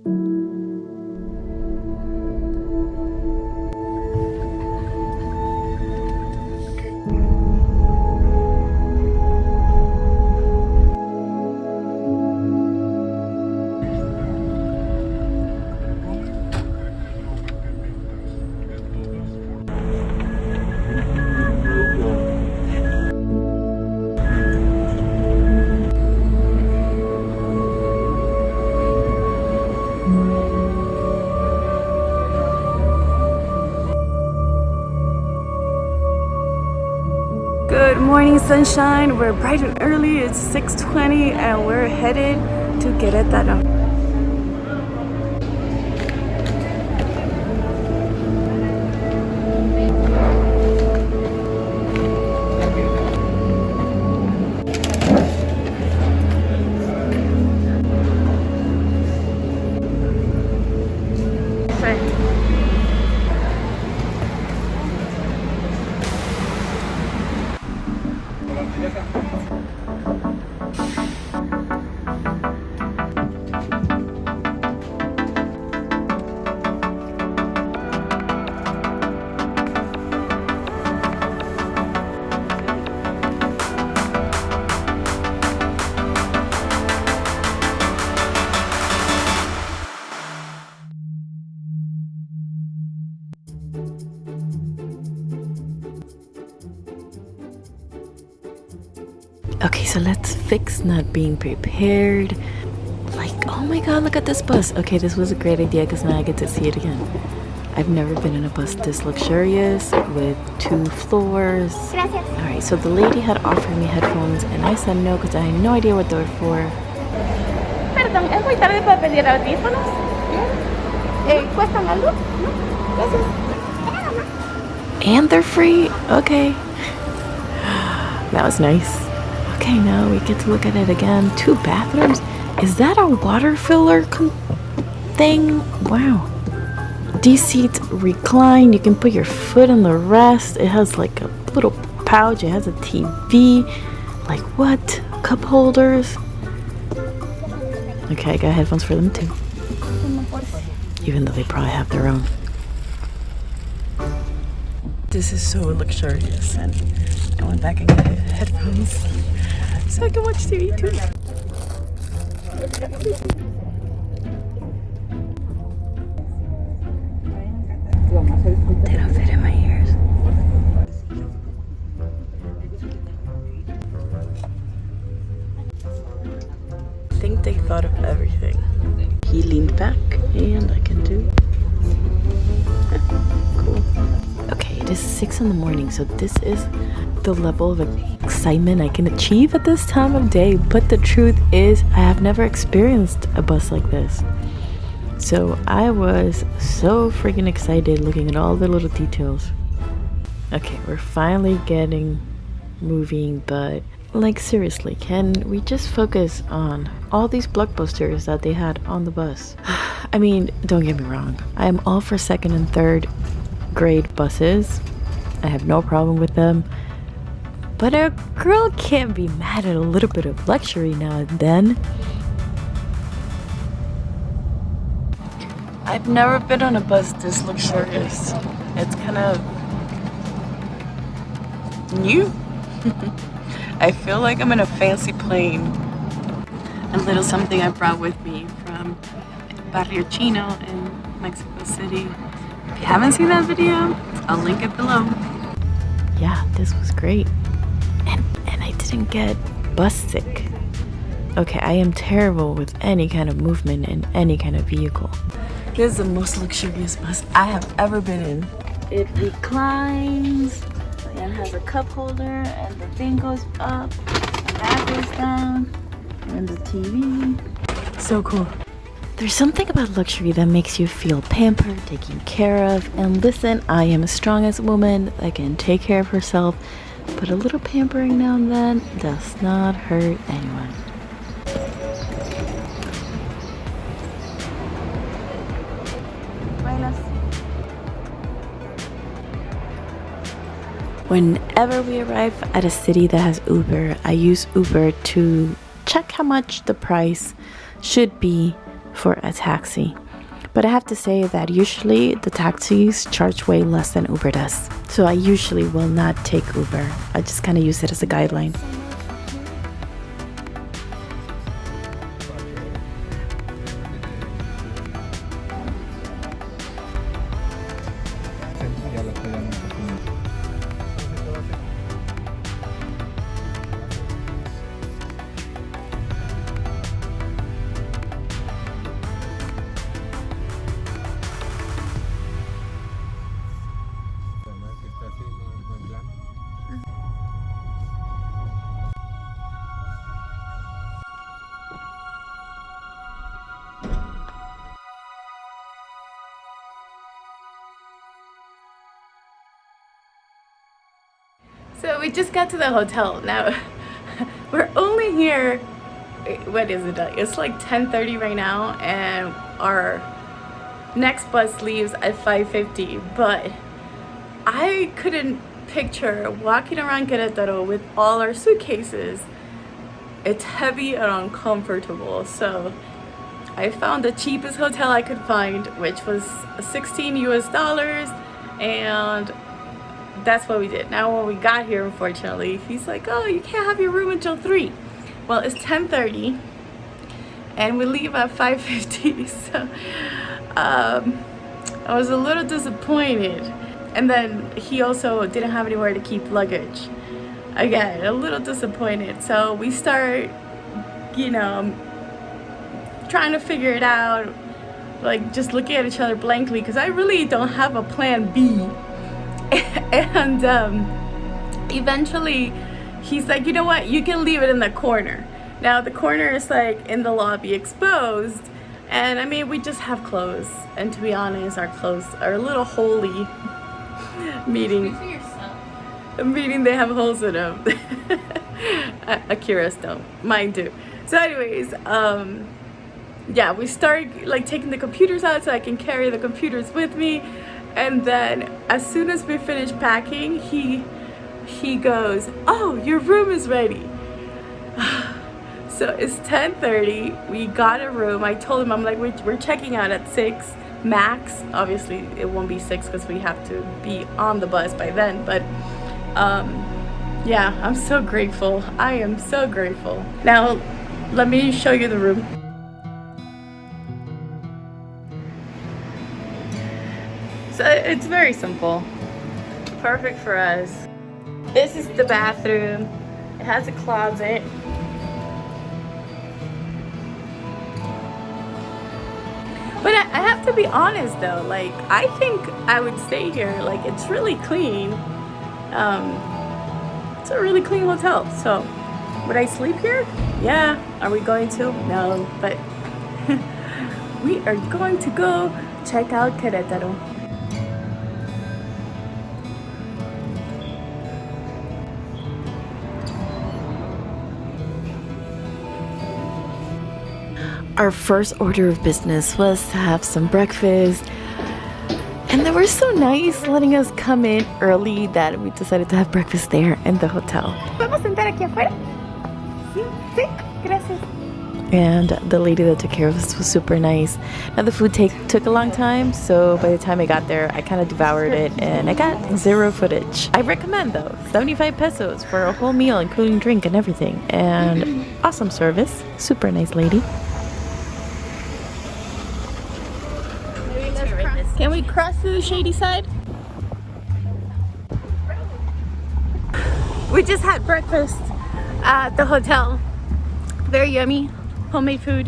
Good morning, sunshine. We're bright and early. It's 6:20 and we're headed to Querétaro. Okay, so let's fix not being prepared. Like, oh my god, look at this bus. Okay, this was a great idea because now I get to see it again. I've never been in a bus this luxurious with 2 floors. Alright, so the lady had offered me headphones and I said no because I had no idea what they were for. Perdón, ¿es muy tarde para pedir audífonos? ¿Cuestan algo? No, gracias. And they're free? Okay. That was nice. Okay, now we get to look at it again. 2 bathrooms? Is that a water filler thing? Wow. These seats recline. You can put your foot in the rest. It has like a little pouch. It has a TV. Like what? Cup holders? Okay, I got headphones for them too. Even though they probably have their own. This is so luxurious, and I went back and got headphones so I can watch TV too. They don't fit in my ears. I think they thought of everything. He leaned back and I can do. Cool. Okay, it is 6 in the morning, so this is the level of excitement I can achieve at this time of day. But the truth is, I have never experienced a bus like this. So I was so freaking excited looking at all the little details. Okay, we're finally getting moving, but like seriously, can we just focus on all these blockbusters that they had on the bus? I mean, don't get me wrong, I am all for 2nd and 3rd grade buses. I have no problem with them. But a girl can't be mad at a little bit of luxury now and then. I've never been on a bus this luxurious. It's kind of new. I feel like I'm in a fancy plane. A little something I brought with me from Barrio Chino in Mexico City. If you haven't seen that video, I'll link it below. Yeah, this was great. And I didn't get bus sick. Okay, I am terrible with any kind of movement in any kind of vehicle. This is the most luxurious bus I have ever been in. It reclines and has a cup holder, and the thing goes up, and that goes down, and the TV. So cool. There's something about luxury that makes you feel pampered, taken care of, and listen, I am a strongest woman that can take care of herself, but a little pampering now and then does not hurt anyone. Whenever we arrive at a city that has Uber, I use Uber to check how much the price should be for a taxi. But I have to say that usually the taxis charge way less than Uber does. So I usually will not take Uber. I just kind of use it as a guideline. So we just got to the hotel. Now, we're only here, what is it? It's like 10:30 right now, and our next bus leaves at 5:50. But I couldn't picture walking around Querétaro with all our suitcases. It's heavy and uncomfortable. So I found the cheapest hotel I could find, which was $16 US, and that's what we did. Now when we got here, unfortunately, he's like, oh, you can't have your room until 3. Well, it's 10:30 and we leave at 5:50. So I was a little disappointed. And then he also didn't have anywhere to keep luggage. Again, a little disappointed. So we start, you know, trying to figure it out, like just looking at each other blankly, because I really don't have a plan B. And eventually he's like, you know what, you can leave it in the corner. Now the corner is like in the lobby exposed, and I mean, we just have clothes, and to be honest, our clothes are a little holy. Meaning they have holes in them. Akira's don't, mine do. So anyways, yeah, we start like taking the computers out so I can carry the computers with me. And then as soon as we finish packing, he goes, oh, your room is ready. So it's 10:30, we got a room. I told him, I'm like, we're checking out at 6 max. Obviously it won't be 6 because we have to be on the bus by then, but yeah, I'm so grateful. I am so grateful. Now let me show you the room. So it's very simple, perfect for us. This is the bathroom. It has a closet. But I have to be honest though, like I think I would stay here. Like it's really clean. It's a really clean hotel. So would I sleep here? Yeah. Are we going to? No, but we are going to go check out Querétaro. Our first order of business was to have some breakfast, and they were so nice letting us come in early that we decided to have breakfast there in the hotel. ¿Podemos sentar aquí afuera? Sí, sí, gracias. And the lady that took care of us was super nice. Now the food took a long time, so by the time I got there, I kind of devoured it and I got 0 footage. I recommend though, 75 pesos for a whole meal, including drink and everything. And awesome service, super nice lady. Can we cross to the shady side? We just had breakfast at the hotel. Very yummy, homemade food.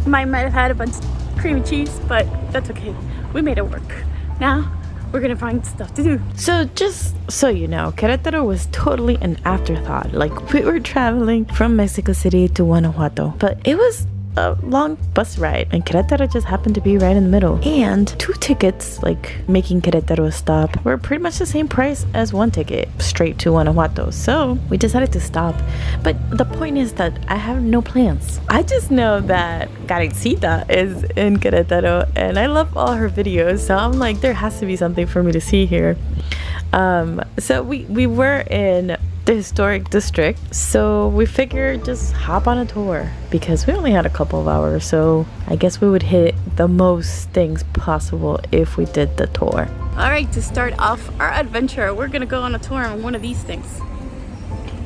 Might have had a bunch of creamy cheese, but that's okay. We made it work. Now we're gonna find stuff to do. So just so you know, Querétaro was totally an afterthought. Like we were traveling from Mexico City to Guanajuato, but it was a long bus ride, and Querétaro just happened to be right in the middle. And 2 tickets, like making Querétaro a stop, were pretty much the same price as 1 ticket straight to Guanajuato. So we decided to stop. But the point is that I have no plans. I just know that Karencita is in Querétaro, and I love all her videos. So I'm like, there has to be something for me to see here. So we were in the historic district, so we figured just hop on a tour because we only had a couple of hours, so I guess we would hit the most things possible if we did the tour. All right, to start off our adventure, we're gonna go on a tour on one of these things.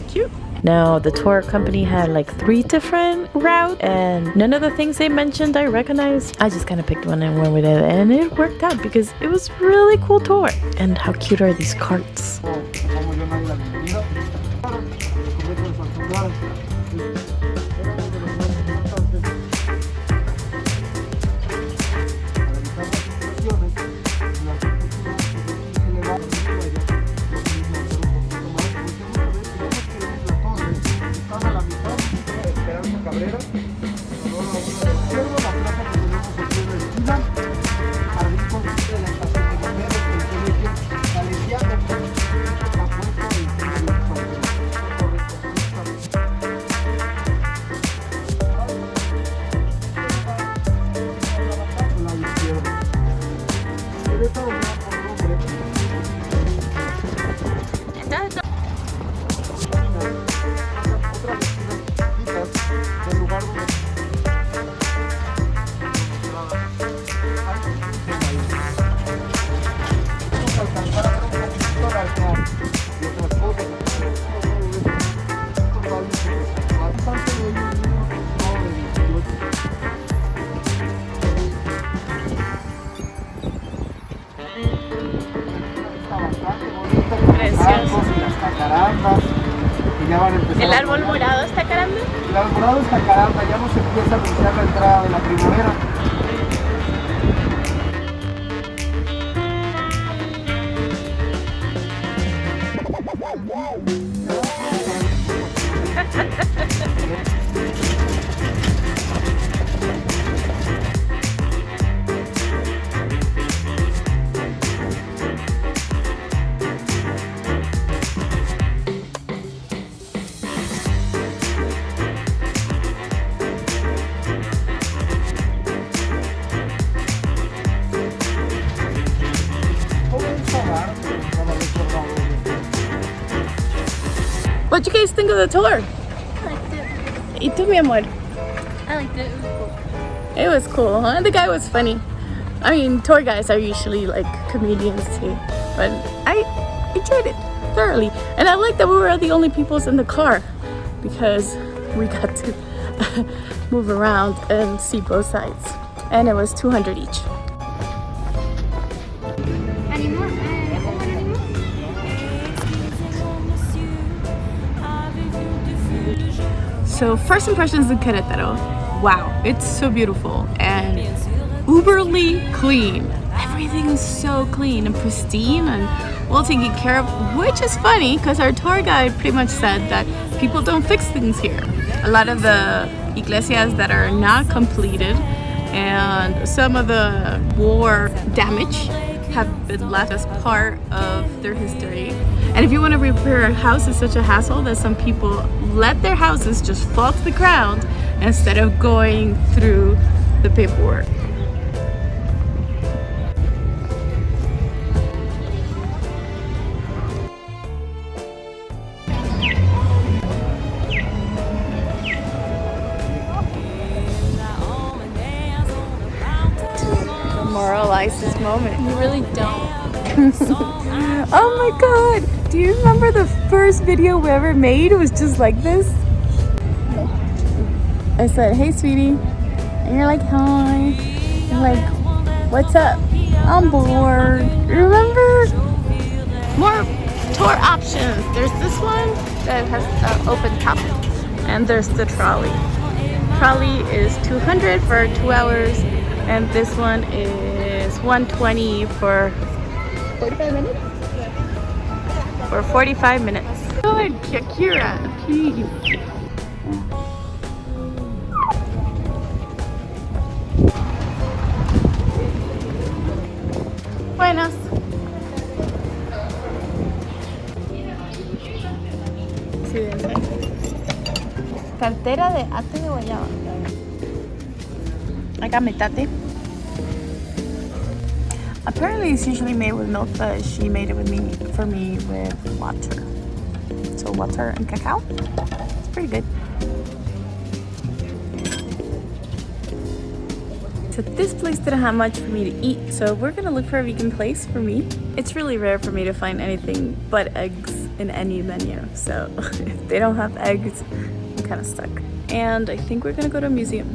Cute. Now, the tour company had like 3 different routes, and none of the things they mentioned I recognized. I just kind of picked one and went with it, and it worked out because it was a really cool tour. And how cute are these carts? ¿El árbol morado está caramba? El árbol morado está caramba, ya nos empieza a anunciar la entrada de la primavera. What'd you guys think of the tour? I liked it. ¿Y tú, mi amor? I liked it. It It was cool. was cool, huh? The guy was funny. I mean, tour guys are usually like comedians too, but I enjoyed it thoroughly. And I like that we were the only peoples in the car because we got to move around and see both sides. And it was $200 each. So first impressions in Querétaro. Wow, it's so beautiful and uberly clean. Everything is so clean and pristine and well taken care of, which is funny because our tour guide pretty much said that people don't fix things here. A lot of the iglesias that are not completed and some of the war damage have been left as part of their history. And if you want to repair a house, it's such a hassle that some people let their houses just fall to the ground instead of going through the paperwork. Memorialize this moment. You really don't. Oh my god! Do you remember the first video we ever made? It was just like this. I said, "Hey, sweetie," and you're like, "Hi." I'm like, "What's up?" I'm bored. Remember? More tour options. There's this one that has an open top, and there's the trolley. Trolley is $200 for 2 hours, and this one is $120 for 45 minutes. For 45 minutes. Good, Kira, please. Buenas. Sí, de esa. Cartera de ate de guayaba. Acá metate. Apparently it's usually made with milk, but she made it with me for me with water. So natural water and cacao. It's pretty good. So this place didn't have much for me to eat, so we're gonna look for a vegan place for me. It's really rare for me to find anything but eggs in any menu, so if they don't have eggs, I'm kind of stuck. And I think we're gonna go to a museum.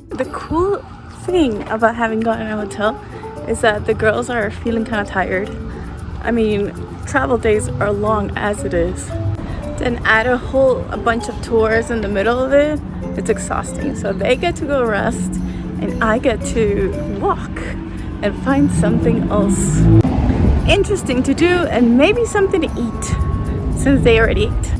The cool thing about having gotten a hotel is that the girls are feeling kind of tired. I mean, travel days are long as it is. Then add a bunch of tours in the middle of it, it's exhausting. So they get to go rest and I get to walk and find something else interesting to do and maybe something to eat since they already ate.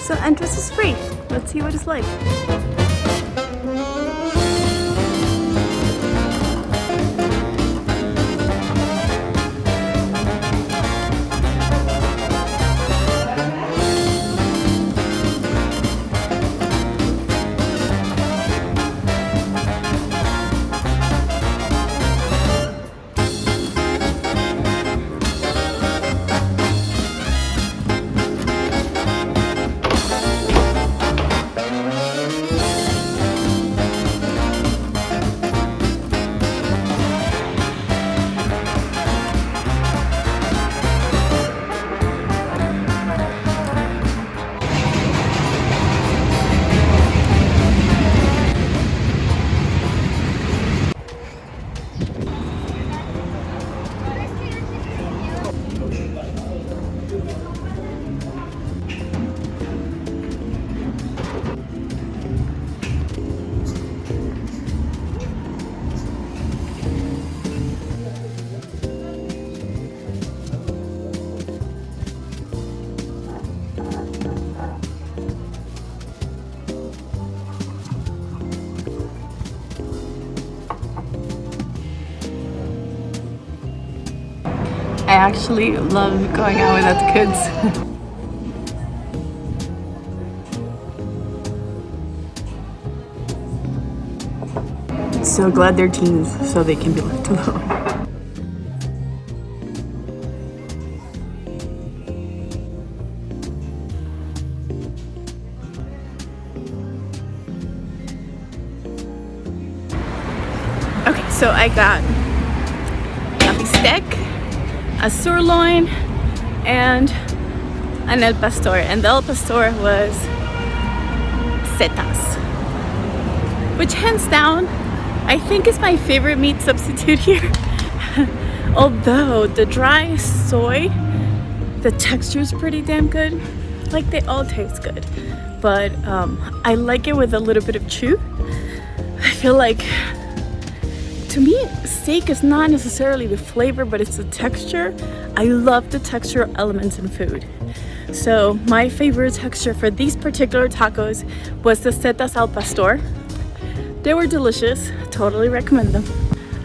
So entrance is free. Let's see what it's like. I actually love going out without the kids. So glad they're teens so they can be left alone. Okay, so I got a bistec, a sirloin, and an el pastor, and the el pastor was setas, which hands down I think is my favorite meat substitute here. Although the dry soy, the texture is pretty damn good. Like, they all taste good, but I like it with a little bit of chew. I feel like, to me, steak is not necessarily the flavor, but it's the texture. I love the texture elements in food. So my favorite texture for these particular tacos was the setas al pastor. They were delicious, totally recommend them.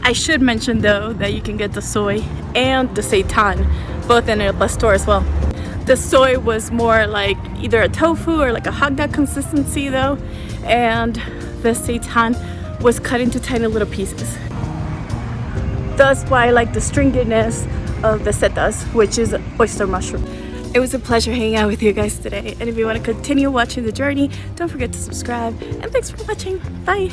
I should mention though that you can get the soy and the seitan, both in el pastor as well. The soy was more like either a tofu or like a hot dog consistency though, and the seitan was cut into tiny little pieces. That's why I like the stringiness of the setas, which is oyster mushroom. It was a pleasure hanging out with you guys today, and if you want to continue watching the journey, don't forget to subscribe, and thanks for watching. Bye!